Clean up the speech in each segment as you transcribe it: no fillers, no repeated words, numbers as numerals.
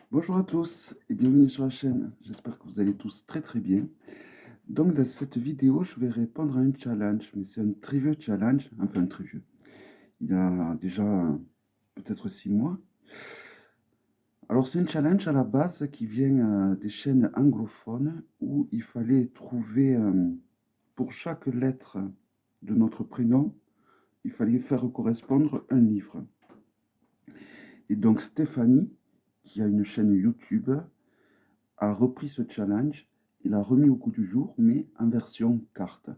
Bonjour à tous et bienvenue sur la chaîne. J'espère que vous allez tous très très bien. Donc dans cette vidéo, je vais répondre à un challenge, mais c'est un très vieux challenge, enfin très vieux. Il y a déjà peut-être 6 mois. Alors c'est un challenge à la base qui vient des chaînes anglophones où il fallait trouver pour chaque lettre de notre prénom, il fallait faire correspondre un livre. Et donc Stéphanie, qui a une chaîne YouTube, a repris ce challenge et l'a remis au goût du jour, mais en version carte.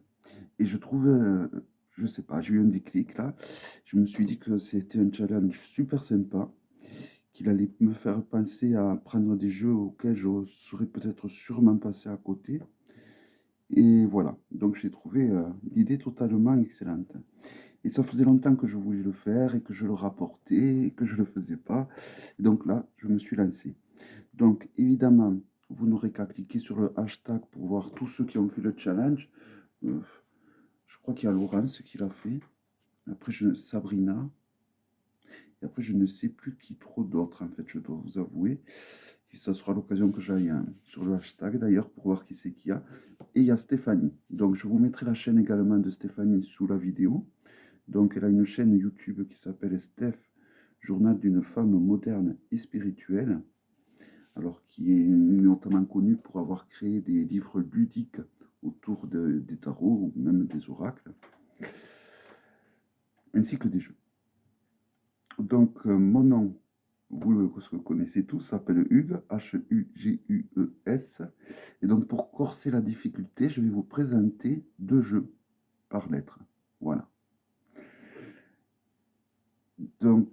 Et je trouve, je sais pas, j'ai eu un déclic là. Je me suis dit que c'était un challenge super sympa, qu'il allait me faire penser à prendre des jeux auxquels je serais peut-être sûrement passé à côté. Et voilà, donc j'ai trouvé l'idée totalement excellente. Et ça faisait longtemps que je voulais le faire et que je le rapportais et que je ne le faisais pas. Et donc là, je me suis lancé. Donc, évidemment, vous n'aurez qu'à cliquer sur le hashtag pour voir tous ceux qui ont fait le challenge. Euh, je crois qu'il y a Laurence qui l'a fait. Après, Sabrina. Et après, je ne sais plus qui trop d'autres, en fait, je dois vous avouer. Et ça sera l'occasion que j'aille sur le hashtag, d'ailleurs, pour voir qui c'est qu'il y a. Et il y a Stéphanie. Donc, je vous mettrai la chaîne également de Stéphanie sous la vidéo. Donc, elle a une chaîne YouTube qui s'appelle Steph, Journal d'une femme moderne et spirituelle. Alors qui est notamment connu pour avoir créé des livres ludiques autour des tarots ou même des oracles, ainsi que des jeux. Donc, mon nom, vous le connaissez tous, s'appelle Hugues, H-U-G-U-E-S. Et donc, pour corser la difficulté, je vais vous présenter 2 jeux par lettre. Voilà. Donc,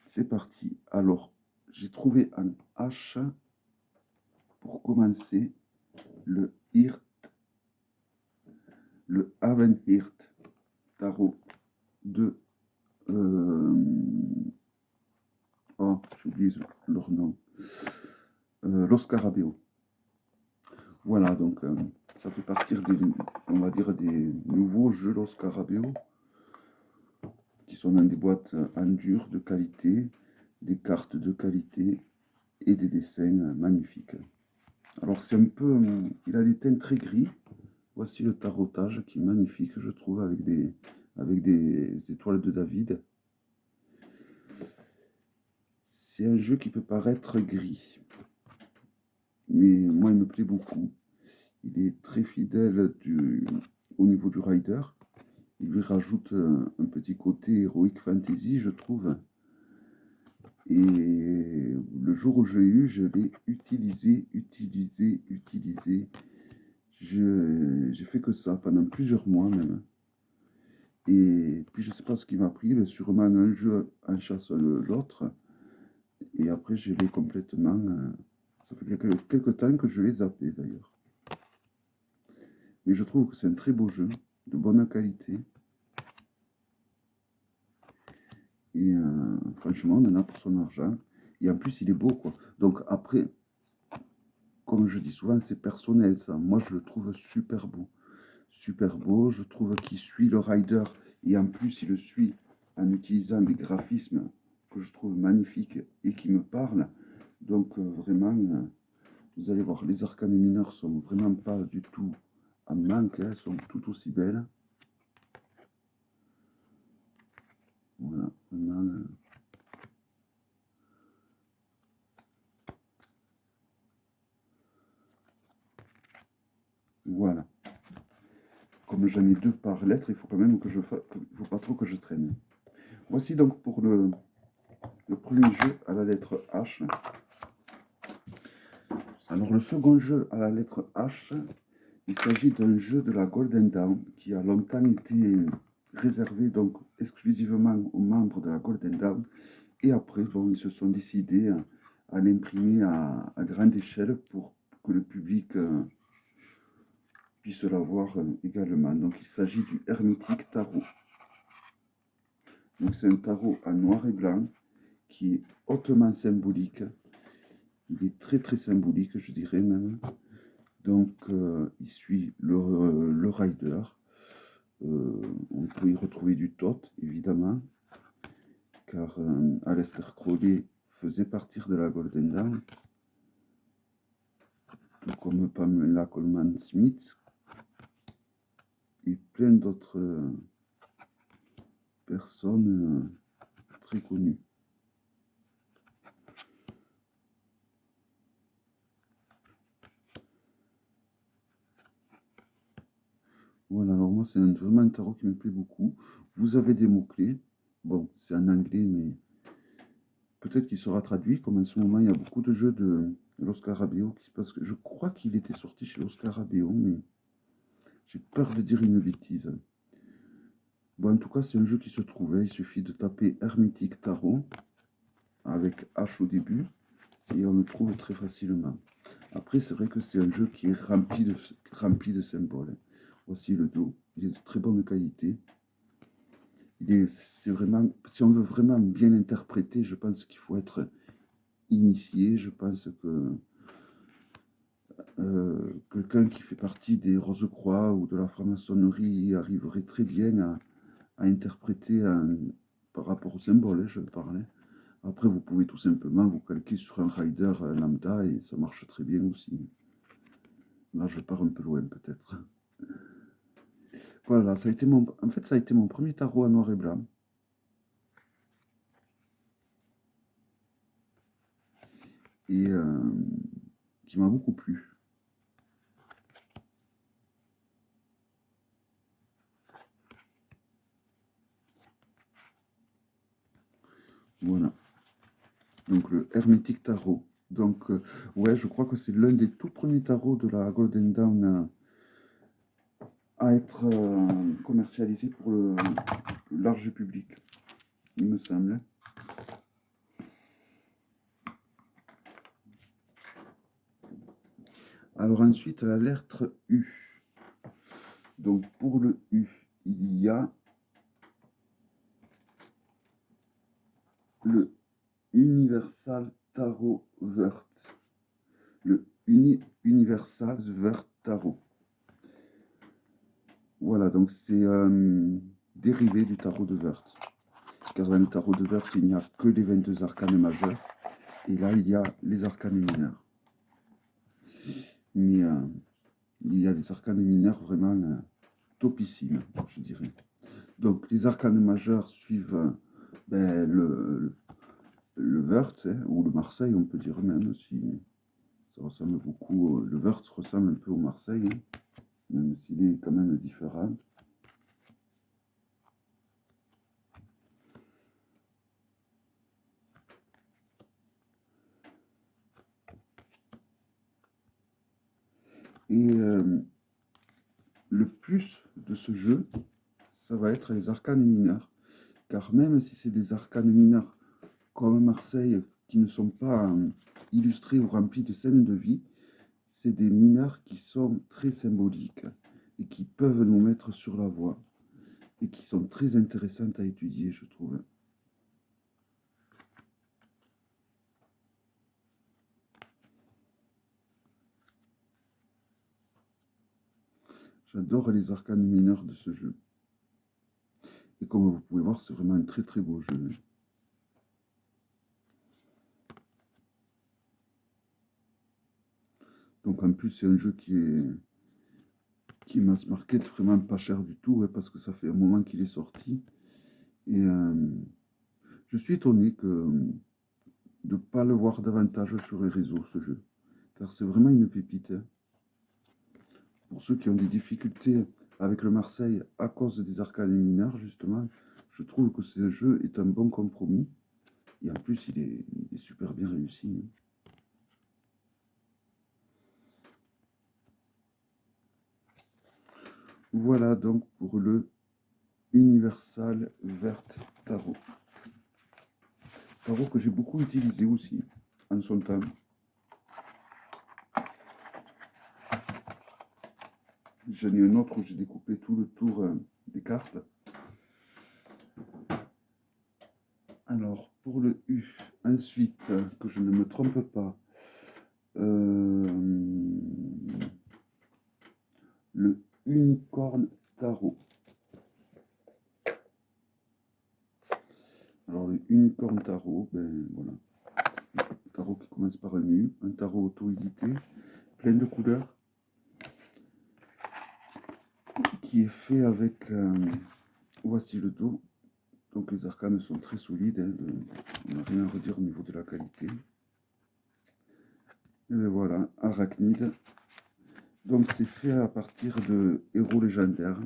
c'est parti. Alors, j'ai trouvé un H pour commencer, le Hirt, le Havenhirt tarot de... oh, j'oublie leur nom. Los Scarabeo. Voilà, donc ça fait partir des, on va dire, des nouveaux jeux Los Scarabeo qui sont dans des boîtes en dur de qualité, des cartes de qualité et des dessins magnifiques. Alors c'est un peu, il a des teintes très gris. Voici le tarotage qui est magnifique, je trouve, avec des étoiles de David. C'est un jeu qui peut paraître gris, mais moi il me plaît beaucoup. Il est très fidèle au niveau du rider. Il lui rajoute un petit côté héroïque fantasy, je trouve. Et le jour où je l'ai eu, je l'ai utilisé. J'ai fait que ça pendant plusieurs mois même. Et puis je sais pas ce qui m'a pris, mais sûrement un jeu en chasse l'autre. Et après je l'ai complètement... ça fait quelques temps que je l'ai zappé d'ailleurs. Mais je trouve que c'est un très beau jeu, de bonne qualité. Et franchement, on en a pour son argent. Et en plus, il est beau, quoi. Donc après, comme je dis souvent, c'est personnel, ça. Moi, je le trouve super beau. Super beau. Je trouve qu'il suit le rider. Et en plus, il le suit en utilisant des graphismes que je trouve magnifiques et qui me parlent. Donc vraiment, vous allez voir, les arcanes mineures sont vraiment pas du tout en manque. Elles sont tout aussi belles. Voilà, vraiment... voilà. Comme j'en ai 2 par lettre, il faut quand même que je fasse, il faut pas trop que je traîne. Voici donc pour le premier jeu à la lettre H. Alors le second jeu à la lettre H, il s'agit d'un jeu de la Golden Dawn qui a longtemps été réservé donc exclusivement aux membres de la Golden Dawn. Et après, bon, ils se sont décidés à l'imprimer à grande échelle pour que le public puisse l'avoir également. Donc il s'agit du Hermétique Tarot. Donc c'est un tarot en noir et blanc qui est hautement symbolique. Il est très très symbolique, je dirais même. Donc il suit le rider. On peut y retrouver du Thoth, évidemment, car Aleister Crowley faisait partir de la Golden Dawn, tout comme Pamela Coleman Smith et plein d'autres personnes très connues. Voilà, alors moi c'est vraiment un tarot qui me plaît beaucoup. Vous avez des mots-clés. Bon, c'est en anglais, mais peut-être qu'il sera traduit, comme en ce moment il y a beaucoup de jeux de l'Oscar Abeo qui se passent. Je crois qu'il était sorti chez l'Oscar Abeo, mais j'ai peur de dire une bêtise. Bon, en tout cas, c'est un jeu qui se trouvait. Il suffit de taper Hermétique Tarot avec H au début et on le trouve très facilement. Après, c'est vrai que c'est un jeu qui est rempli de symboles. Voici le dos. Il est de très bonne qualité. C'est vraiment, si on veut vraiment bien interpréter, je pense qu'il faut être initié. Je pense que quelqu'un qui fait partie des Rose-Croix ou de la franc-maçonnerie arriverait très bien à interpréter par rapport au symbole, je parlais. Après, vous pouvez tout simplement vous calquer sur un rider lambda et ça marche très bien aussi. Là, je pars un peu loin peut-être. Voilà, ça a été en fait, ça a été mon premier tarot à noir et blanc. Et qui m'a beaucoup plu. Voilà. Donc le Hermétique Tarot. Donc ouais, je crois que c'est l'un des tout premiers tarots de la Golden Dawn à être commercialisé pour le large public, il me semble. Alors ensuite, la lettre U. Donc pour le U, il y a le Universal Tarot Vert. Le Universal Vert Tarot. Voilà, donc c'est dérivé du tarot de Vert. Car dans le tarot de Vert, il n'y a que les 22 arcanes majeurs. Et là, il y a les arcanes mineurs. Mais il y a des arcanes mineurs vraiment topissimes, je dirais. Donc, les arcanes majeurs suivent ben, le Wörth, hein, ou le Marseille, on peut dire même, si ça ressemble beaucoup. Le Wörth ressemble un peu au Marseille, hein, même s'il est quand même différent. Et le plus de ce jeu, ça va être les arcanes mineurs. Car même si c'est des arcanes mineurs comme Marseille, qui ne sont pas illustrés ou remplis de scènes de vie, c'est des mineurs qui sont très symboliques et qui peuvent nous mettre sur la voie et qui sont très intéressantes à étudier, je trouve. J'adore les arcanes mineurs de ce jeu. Et comme vous pouvez voir, c'est vraiment un très très beau jeu. Donc en plus, c'est un jeu qui est mass market, vraiment pas cher du tout, ouais, parce que ça fait un moment qu'il est sorti. Et je suis étonné de ne pas le voir davantage sur les réseaux, ce jeu. Car c'est vraiment une pépite. Hein. Pour ceux qui ont des difficultés avec le Marseille à cause des arcanes mineurs, justement, je trouve que ce jeu est un bon compromis. Et en plus, il est super bien réussi. Hein. Voilà donc pour le Universal Vert Tarot. Tarot que j'ai beaucoup utilisé aussi en son temps. J'en ai un autre où j'ai découpé tout le tour des cartes. Alors, pour le U, ensuite, que je ne me trompe pas, le Unicorn Tarot. Alors, le Unicorn Tarot, ben voilà. tarot qui commence par un U, un tarot auto-édité, plein de couleurs, qui est fait avec, voici le dos, donc les arcanes sont très solides, hein, on n'a rien à redire au niveau de la qualité. Et bien voilà, Arachnide, donc c'est fait à partir de héros légendaires,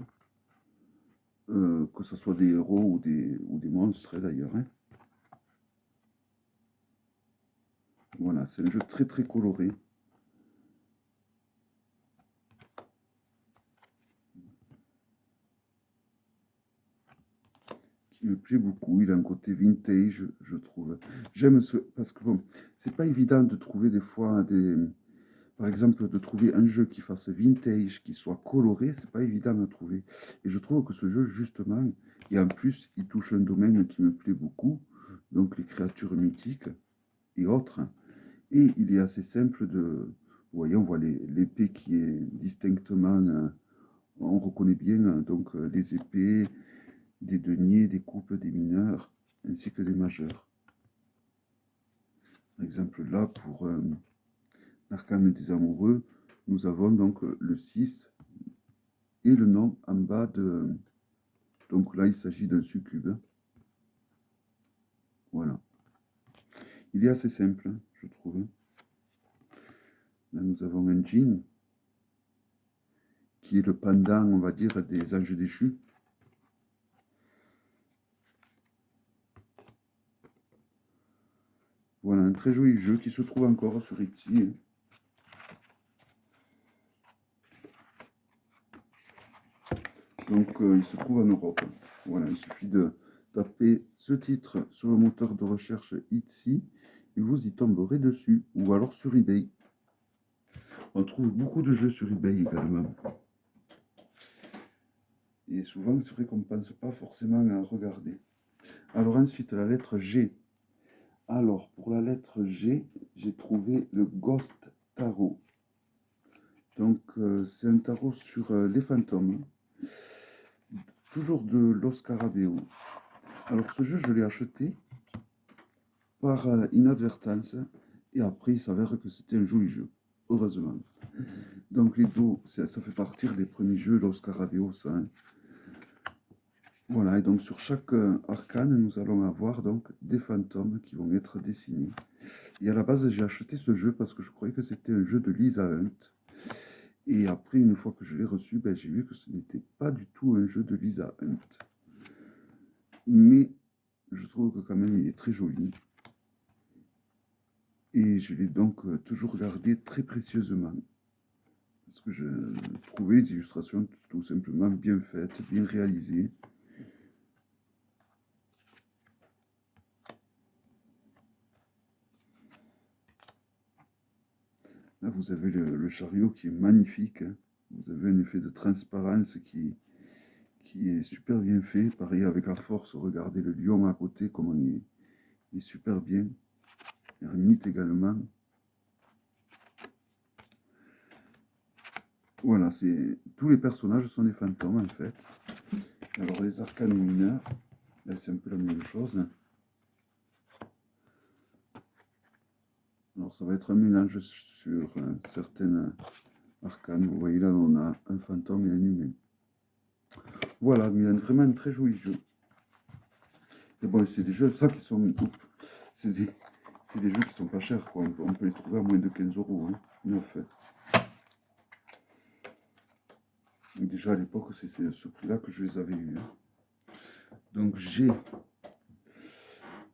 que ce soit des héros ou des monstres d'ailleurs. Hein. Voilà, c'est un jeu très très coloré. Qui me plaît beaucoup, il a un côté vintage, je trouve. J'aime ce... parce que bon, c'est pas évident de trouver des fois des... Par exemple, de trouver un jeu qui fasse vintage, qui soit coloré, c'est pas évident à trouver. Et je trouve que ce jeu, justement, et en plus, il touche un domaine qui me plaît beaucoup, donc les créatures mythiques et autres. Et il est assez simple de... Vous voyez, on voit l'épée qui est distinctement... on reconnaît bien donc les épées, des deniers, des coupes, des mineurs, ainsi que des majeurs. Par exemple, là, pour l'arcane des amoureux, nous avons donc le 6 et le nom en bas de... Donc là, il s'agit d'un succube. Voilà. Il est assez simple, je trouve. Là, nous avons un djinn, qui est le pendant, on va dire, des anges déchus. Voilà, un très joli jeu qui se trouve encore sur Etsy. Donc, il se trouve en Europe. Voilà, il suffit de taper ce titre sur le moteur de recherche Etsy et vous y tomberez dessus. Ou alors sur eBay. On trouve beaucoup de jeux sur eBay également. Et souvent, c'est vrai qu'on ne pense pas forcément à regarder. Alors ensuite, la lettre G. Alors, pour la lettre G, j'ai trouvé le Ghost Tarot. Donc, c'est un tarot sur les fantômes. Toujours de Los Scarabeo. Alors, ce jeu, je l'ai acheté par inadvertance. Et après, il s'avère que c'était un joli jeu. Heureusement. Donc, les dos, ça fait partie des premiers jeux Los Scarabeo, ça. Hein. Voilà, et donc sur chaque arcane, nous allons avoir donc des fantômes qui vont être dessinés. Et à la base, j'ai acheté ce jeu parce que je croyais que c'était un jeu de Lisa Hunt. Et après, une fois que je l'ai reçu, ben, j'ai vu que ce n'était pas du tout un jeu de Lisa Hunt. Mais je trouve que quand même, il est très joli. Et je l'ai donc toujours gardé très précieusement. Parce que je trouvais les illustrations tout simplement bien faites, bien réalisées. Là, vous avez le chariot qui est magnifique. Hein. Vous avez un effet de transparence qui est super bien fait. Pareil avec la force, regardez le lion à côté, comment il est super bien. Hermite également. Voilà, tous les personnages sont des fantômes en fait. Alors les arcanes mineurs, c'est un peu la même chose. Alors ça va être un mélange sur certaines arcanes. Vous voyez là, on a un fantôme et un humain. Voilà, mais vraiment un très joli jeu. Et bon, c'est des jeux, ça qui sont... C'est des jeux qui sont pas chers, quoi. On peut les trouver à moins de 15 €, hein, neuf. Déjà à l'époque, c'est ce prix-là que je les avais eus. Hein. Donc j'ai...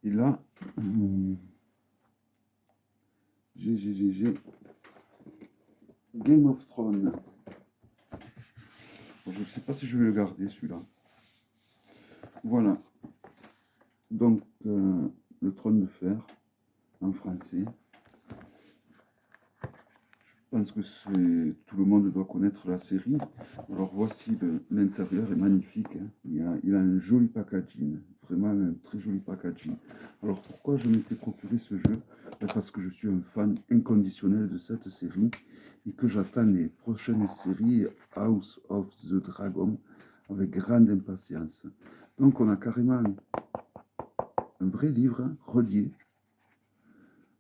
Et là... J'ai... Game of Thrones. Je ne sais pas si je vais le garder, celui-là. Voilà. Donc, le trône de fer, en français. Je pense que tout le monde doit connaître la série. Alors voici l'intérieur est magnifique. Hein. Il a un joli packaging, vraiment un très joli packaging. Alors pourquoi je m'étais procuré ce jeu? Parce que je suis un fan inconditionnel de cette série et que j'attends les prochaines séries House of the Dragon avec grande impatience. Donc on a carrément un vrai livre relié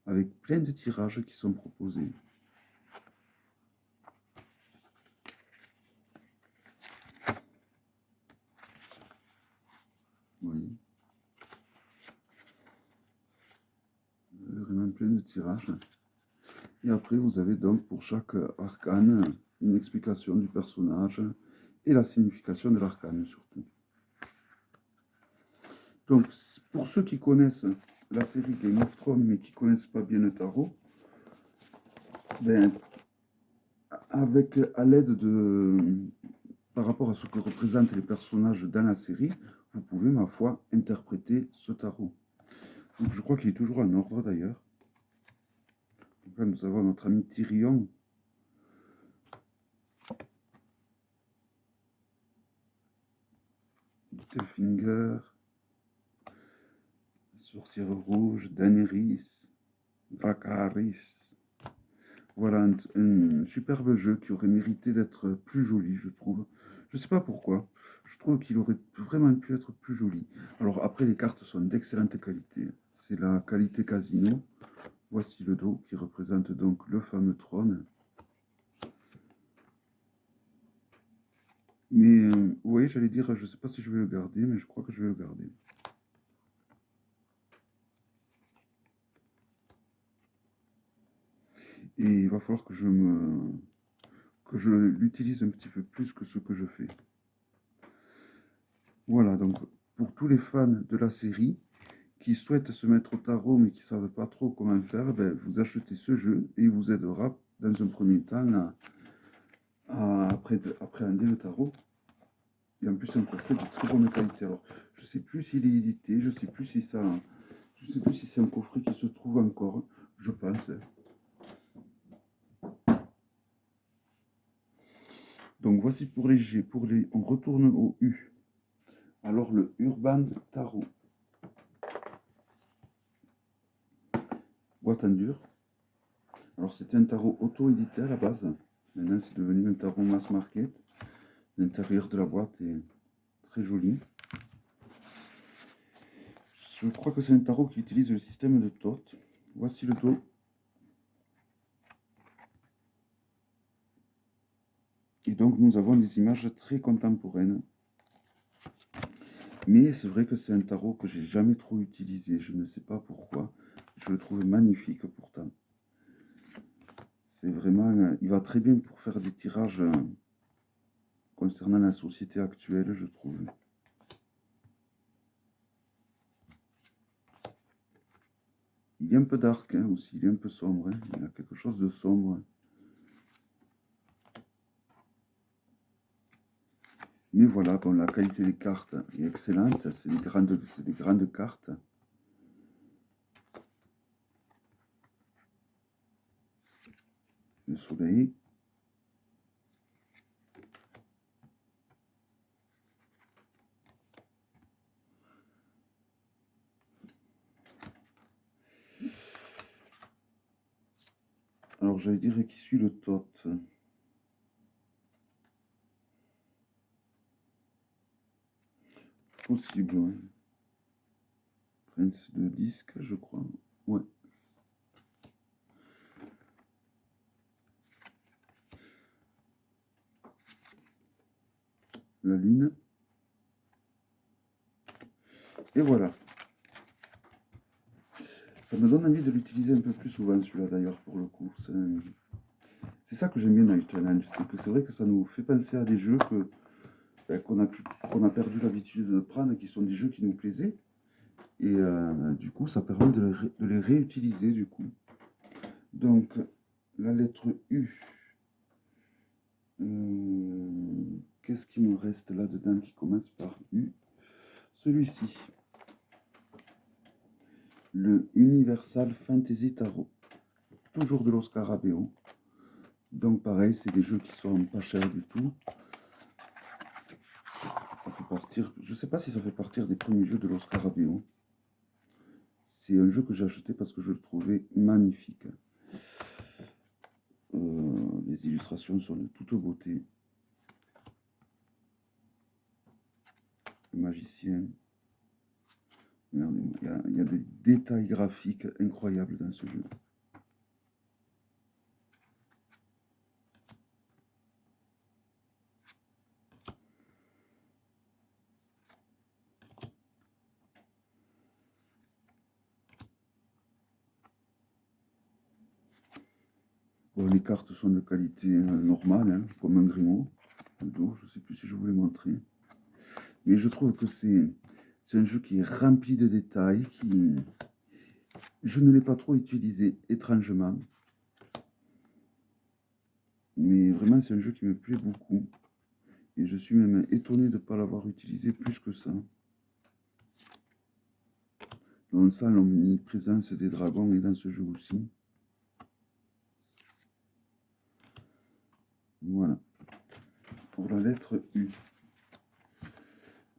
avec plein de tirages qui sont proposés. Vous voyez, vraiment plein de tirages. Et après, vous avez donc pour chaque arcane une explication du personnage et la signification de l'arcane surtout. Donc, pour ceux qui connaissent la série Game of Thrones mais qui ne connaissent pas bien le tarot, ben, à l'aide de, par rapport à ce que représentent les personnages dans la série, vous pouvez, ma foi, interpréter ce tarot. Donc, je crois qu'il est toujours en ordre d'ailleurs. Là, nous avons notre ami Tyrion. Littlefinger. Sorcière rouge, Daenerys. Dracarys. Voilà un superbe jeu qui aurait mérité d'être plus joli, je trouve. Je ne sais pas pourquoi. Je trouve qu'il aurait vraiment pu être plus joli. Alors après, les cartes sont d'excellente qualité. C'est la qualité casino. Voici le dos qui représente donc le fameux trône. Mais vous voyez, j'allais dire, je ne sais pas si je vais le garder, mais je crois que je vais le garder. Et il va falloir que je l'utilise un petit peu plus que ce que je fais. Voilà, donc pour tous les fans de la série qui souhaitent se mettre au tarot mais qui ne savent pas trop comment faire, ben, vous achetez ce jeu et il vous aidera dans un premier temps à appréhender le tarot. Et en plus, c'est un coffret de très bonne qualité. Alors, je ne sais plus s'il est édité, je ne sais plus si c'est un coffret qui se trouve encore, je pense. Donc voici pour les G, on retourne au U. Alors le Urban Tarot. Boîte en dur. Alors c'était un tarot auto-édité à la base. Maintenant c'est devenu un tarot mass market. L'intérieur de la boîte est très joli. Je crois que c'est un tarot qui utilise le système de Thoth. Voici le dos. Et donc nous avons des images très contemporaines. Mais c'est vrai que c'est un tarot que j'ai jamais trop utilisé. Je ne sais pas pourquoi. Je le trouve magnifique pourtant. C'est vraiment... il va très bien pour faire des tirages concernant la société actuelle, je trouve. Il est un peu dark hein, aussi, il est un peu sombre. Hein. Il a quelque chose de sombre. Mais voilà, bon, la qualité des cartes est excellente. C'est des grandes cartes. Le soleil. Alors j'allais dire qui suit le Thoth. Possible, ouais. Prince de disque, je crois. Ouais. La lune. Et voilà. Ça me donne envie de l'utiliser un peu plus souvent, celui-là d'ailleurs, pour le coup. C'est ça que j'aime bien dans les challenges, c'est vrai que ça nous fait penser à des jeux qu'on a perdu l'habitude de prendre, qui sont des jeux qui nous plaisaient. Et du coup, ça permet de les réutiliser, du coup. Donc, la lettre U. Qu'est-ce qui me reste là-dedans qui commence par U? Celui-ci. Le Universal Fantasy Tarot. Toujours de l'Oscar Abeo. Donc pareil, c'est des jeux qui sont pas chers du tout. Ça fait partir, je sais pas si ça fait partir des premiers jeux de l'Oscar Abeo. C'est un jeu que j'ai acheté parce que je le trouvais magnifique. Les illustrations sont de toute beauté. Le magicien. Il y a des détails graphiques incroyables dans ce jeu. Bon, les cartes sont de qualité normale, hein, comme un Grimaud. Le dos, je ne sais plus si je vous l'ai montré. Mais je trouve que c'est un jeu qui est rempli de détails, qui... Je ne l'ai pas trop utilisé, étrangement. Mais vraiment, c'est un jeu qui me plaît beaucoup. Et je suis même étonné de ne pas l'avoir utilisé plus que ça. On sent l'omniprésence des dragons et dans ce jeu aussi. Voilà. Pour la lettre U.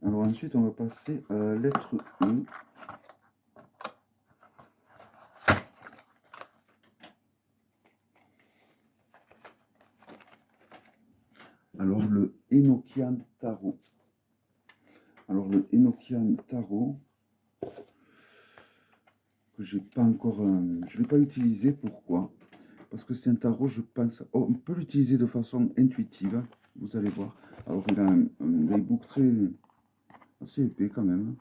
Alors ensuite, on va passer à la lettre E. Alors le Enochian Tarot. Alors le Enochian Tarot, que j'ai pas encore, je l'ai pas utilisé. Pourquoi? Parce que c'est un tarot, je pense, on peut l'utiliser de façon intuitive. Vous allez voir. Alors il a un guidebook très assez épais quand même.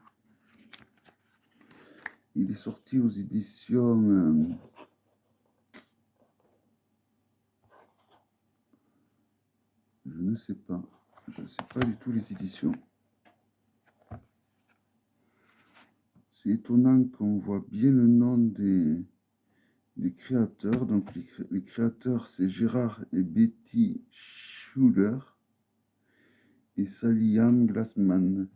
Il est sorti aux éditions je ne sais pas. Je ne sais pas du tout les éditions. C'est étonnant qu'on voit bien le nom des créateurs. Donc les créateurs, c'est Gérard et Betty Schuller et Sally-Ann Glassman.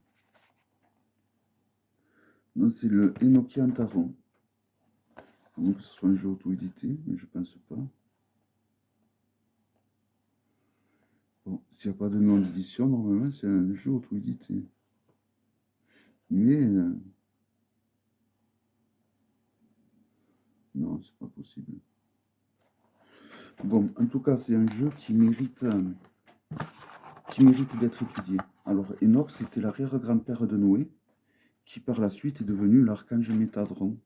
Donc c'est le Enochian Tarot. Donc que ce soit un jeu auto-édité, mais je pense pas. Bon, s'il n'y a pas de nom d'édition, normalement c'est un jeu auto-édité. Mais non, c'est pas possible. Bon, en tout cas, c'est un jeu qui mérite d'être étudié. Alors, Enoch, c'était l'arrière-grand-père de Noé, qui par la suite est devenu l'archange Métadron.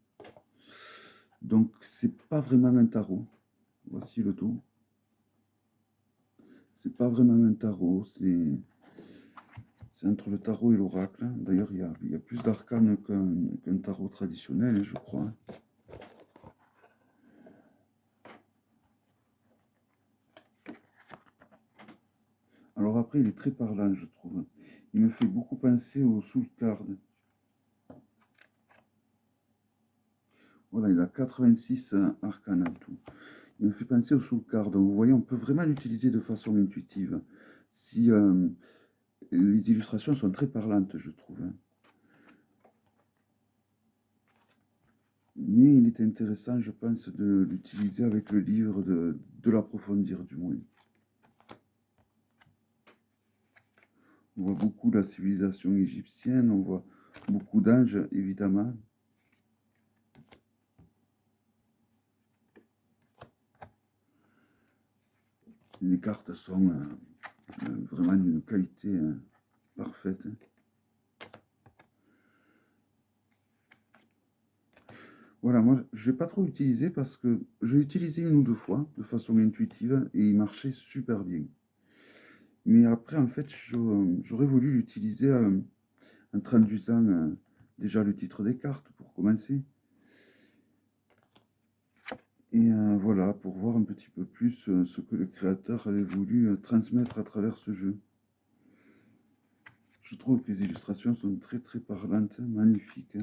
Donc, c'est pas vraiment un tarot. Voici le dos. C'est pas vraiment un tarot, c'est entre le tarot et l'oracle. D'ailleurs, il y a plus d'arcanes qu'un tarot traditionnel, je crois. Alors après, il est très parlant, je trouve. Il me fait beaucoup penser au Soul Card. Voilà, il a 86 arcanes en tout. Il me fait penser au Soul Card. Donc, vous voyez, on peut vraiment l'utiliser de façon intuitive. Si les illustrations sont très parlantes, je trouve. Mais il est intéressant, je pense, de l'utiliser avec le livre, de l'approfondir du moins. On voit beaucoup la civilisation égyptienne, on voit beaucoup d'anges, évidemment. Les cartes sont vraiment d'une qualité parfaite. Voilà, moi, je n'ai pas trop utilisé parce que j'ai utilisé une ou deux fois de façon intuitive et il marchait super bien. Mais après, en fait, j'aurais voulu l'utiliser en traduisant déjà le titre des cartes pour commencer. Et voilà, pour voir un petit peu plus ce que le créateur avait voulu transmettre à travers ce jeu. Je trouve que les illustrations sont très très parlantes, magnifiques.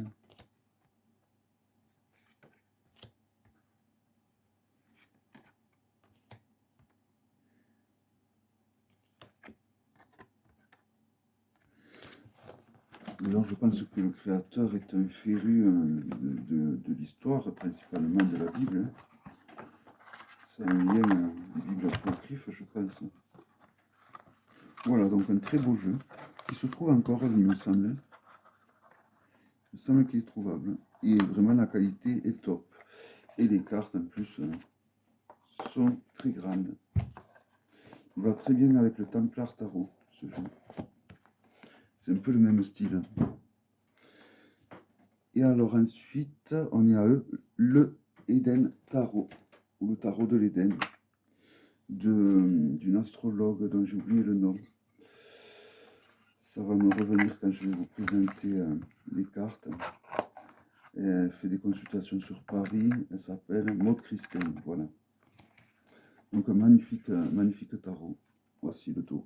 Alors je pense que le créateur est un féru de l'histoire, principalement de la Bible. C'est un lien des Bibles apocryphes, je pense. Voilà, donc un très beau jeu qui se trouve encore, il me semble. Il me semble qu'il est trouvable. Et vraiment, la qualité est top. Et les cartes, en plus, sont très grandes. Il va très bien avec le Templar Tarot, ce jeu. C'est un peu le même style. Et alors ensuite, on est à le Eden Tarot, ou le Tarot de l'Éden, d'une astrologue dont j'ai oublié le nom. Ça va me revenir quand je vais vous présenter les cartes. Elle fait des consultations sur Paris. Elle s'appelle Maud Christine. Voilà. Donc un magnifique, magnifique tarot. Voici le dos.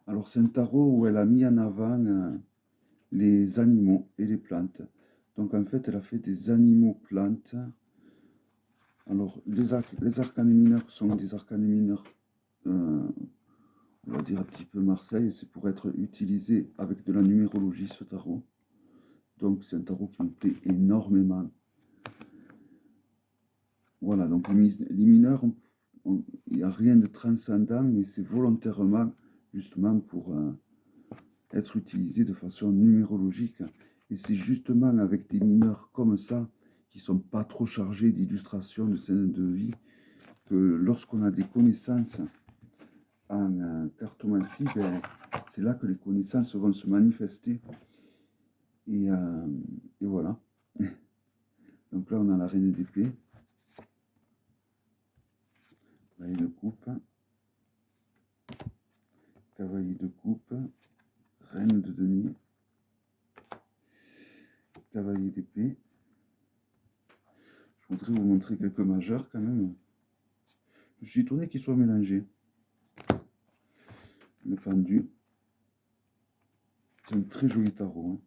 Alors c'est un tarot où elle a mis en avant les animaux et les plantes. Donc en fait, elle a fait des animaux-plantes. Alors les arcanes mineurs sont des arcanes mineurs, on va dire un petit peu Marseille. C'est pour être utilisé avec de la numérologie, ce tarot. Donc c'est un tarot qui me plaît énormément. Voilà, donc les mineurs, il n'y a rien de transcendant, mais c'est volontairement justement pour être utilisé de façon numérologique. Et c'est justement avec des mineurs comme ça, qui ne sont pas trop chargés d'illustrations de scènes de vie, que lorsqu'on a des connaissances en cartomancie, ben, c'est là que les connaissances vont se manifester. Et voilà. Donc là, on a la reine d'épée. Cavalier de coupe. Cavalier de coupe. Reine de denier. Cavalier d'épée. Je voudrais vous montrer quelques majeurs quand même. Je suis étonné qu'ils soient mélangés. Le pendu. C'est un très joli tarot. Hein.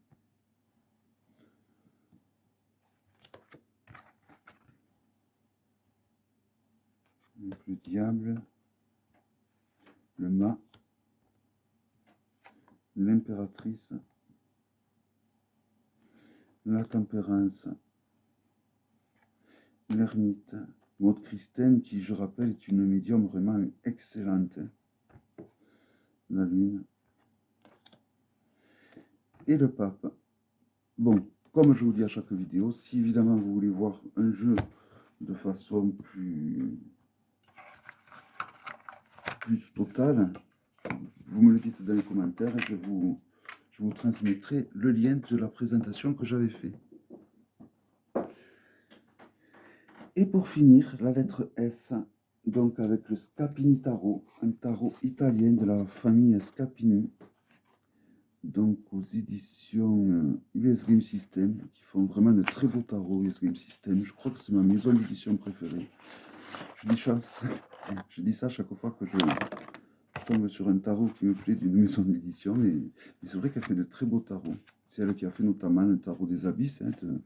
Donc, le diable. Le mât. L'impératrice. La tempérance. L'ermite. Maud Christine, qui, je rappelle, est une médium vraiment excellente. La lune. Et le pape. Bon, comme je vous dis à chaque vidéo, si évidemment vous voulez voir un jeu de façon plus totale, vous me le dites dans les commentaires et je vous transmettrai le lien de la présentation que j'avais fait. Et pour finir, la lettre S, donc avec le Scapini Tarot, un tarot italien de la famille Scapini, donc aux éditions US Game System, qui font vraiment de très beaux tarots US Game System. Je crois que c'est ma maison d'édition préférée. Je dis ça à chaque fois que je tombe sur un tarot qui me plaît d'une maison d'édition, mais c'est vrai qu'elle fait de très beaux tarots. C'est elle qui a fait notamment le tarot des abysses, hein, de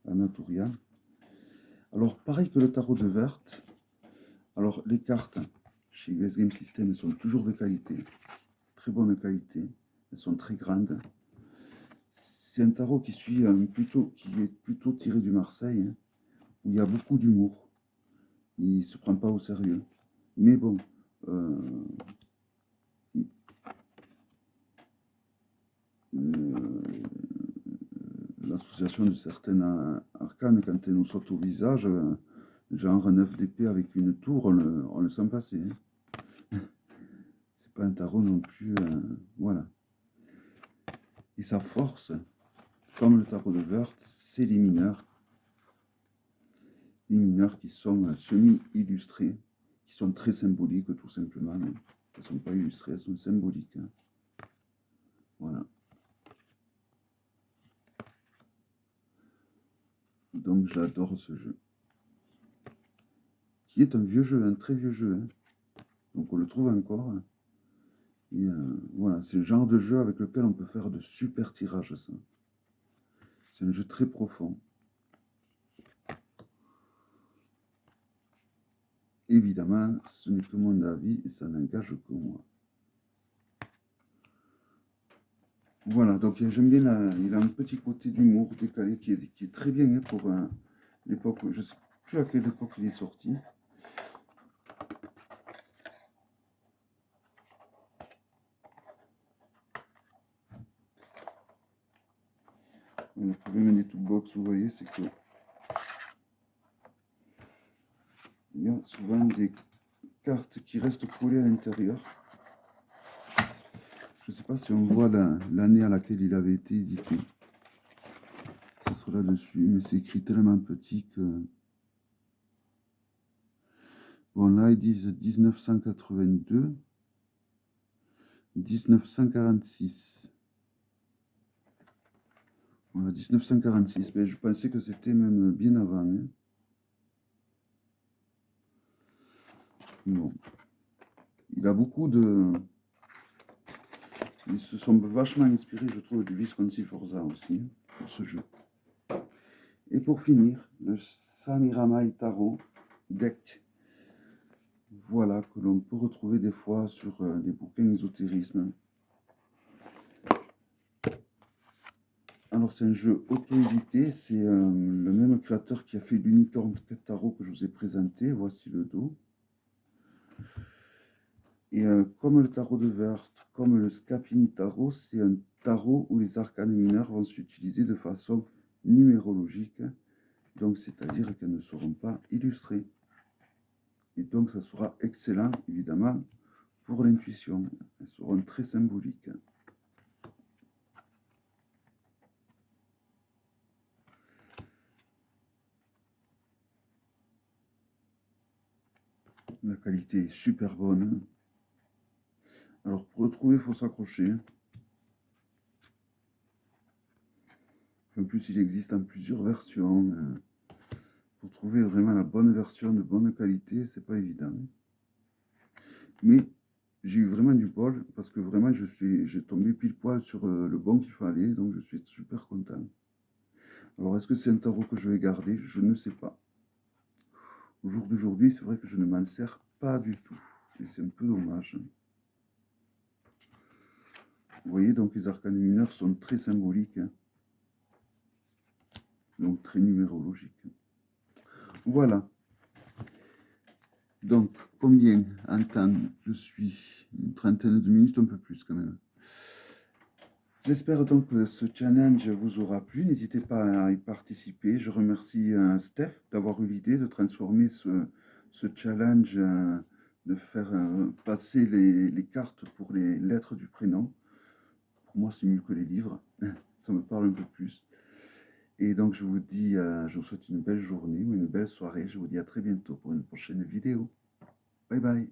Anatolia. Alors, pareil que le tarot de Verte, alors les cartes chez US Game System sont toujours de qualité, très bonne qualité, elles sont très grandes. C'est un tarot qui est plutôt tiré du Marseille, hein, où il y a beaucoup d'humour. Il ne se prend pas au sérieux. Mais bon, l'association de certains arcanes, quand elle nous saute au visage, genre un œuf d'épée avec une tour, on le sent passer. Hein. C'est pas un tarot non plus, voilà. Et sa force, comme le tarot de Wörth, c'est les mineurs. Les mineurs qui sont semi-illustrés, qui sont très symboliques tout simplement. Hein. Elles ne sont pas illustrées, elles sont symboliques. Hein. Voilà. Donc j'adore ce jeu. Qui est un vieux jeu, un très vieux jeu. Hein. Donc on le trouve encore. Hein. Et voilà, c'est le genre de jeu avec lequel on peut faire de super tirages, ça. C'est un jeu très profond. Évidemment, ce n'est que mon avis et ça n'engage que moi. Voilà, donc j'aime bien, il a un petit côté d'humour décalé qui est très bien hein, pour l'époque, je ne sais plus à quelle époque il est sorti. Le problème des toolbox, vous voyez, c'est que il y a souvent des cartes qui restent collées à l'intérieur. Je ne sais pas si on voit l'année à laquelle il avait été édité. Ce sera là-dessus, mais c'est écrit tellement petit que... Bon, là, ils disent 1982, 1946. Voilà, 1946. Mais je pensais que c'était même bien avant. Hein. Bon. Il a beaucoup de... Ils se sont vachement inspirés, je trouve, du Visconti Forza aussi, pour ce jeu. Et pour finir, le Samirama Itaro deck. Voilà, que l'on peut retrouver des fois sur des bouquins ésotérisme. Alors c'est un jeu auto-édité, c'est le même créateur qui a fait l'Unicorn Tarot que je vous ai présenté, voici le dos. Et comme le tarot de Wörth, comme le Scapini Tarot, c'est un tarot où les arcanes mineures vont s'utiliser de façon numérologique, donc c'est-à-dire qu'elles ne seront pas illustrées. Et donc ça sera excellent, évidemment, pour l'intuition. Elles seront très symboliques. La qualité est super bonne. Alors pour le trouver, il faut s'accrocher. En plus, il existe en plusieurs versions. Pour trouver vraiment la bonne version de bonne qualité, c'est pas évident. Mais j'ai eu vraiment du bol parce que vraiment j'ai tombé pile poil sur le bon qu'il fallait, donc je suis super content. Alors est-ce que c'est un tarot que je vais garder? Je ne sais pas. Au jour d'aujourd'hui, c'est vrai que je ne m'en sers pas du tout. Et c'est un peu dommage. Vous voyez, donc les arcanes mineurs sont très symboliques. Donc très numérologiques. Voilà. Donc, combien en temps je suis? Une trentaine de minutes, un peu plus quand même. J'espère donc que ce challenge vous aura plu. N'hésitez pas à y participer. Je remercie Steph d'avoir eu l'idée de transformer ce challenge, de faire passer les cartes pour les lettres du prénom. Pour moi, c'est mieux que les livres. Ça me parle un peu plus. Et donc, je vous dis, je vous souhaite une belle journée ou une belle soirée. Je vous dis à très bientôt pour une prochaine vidéo. Bye bye.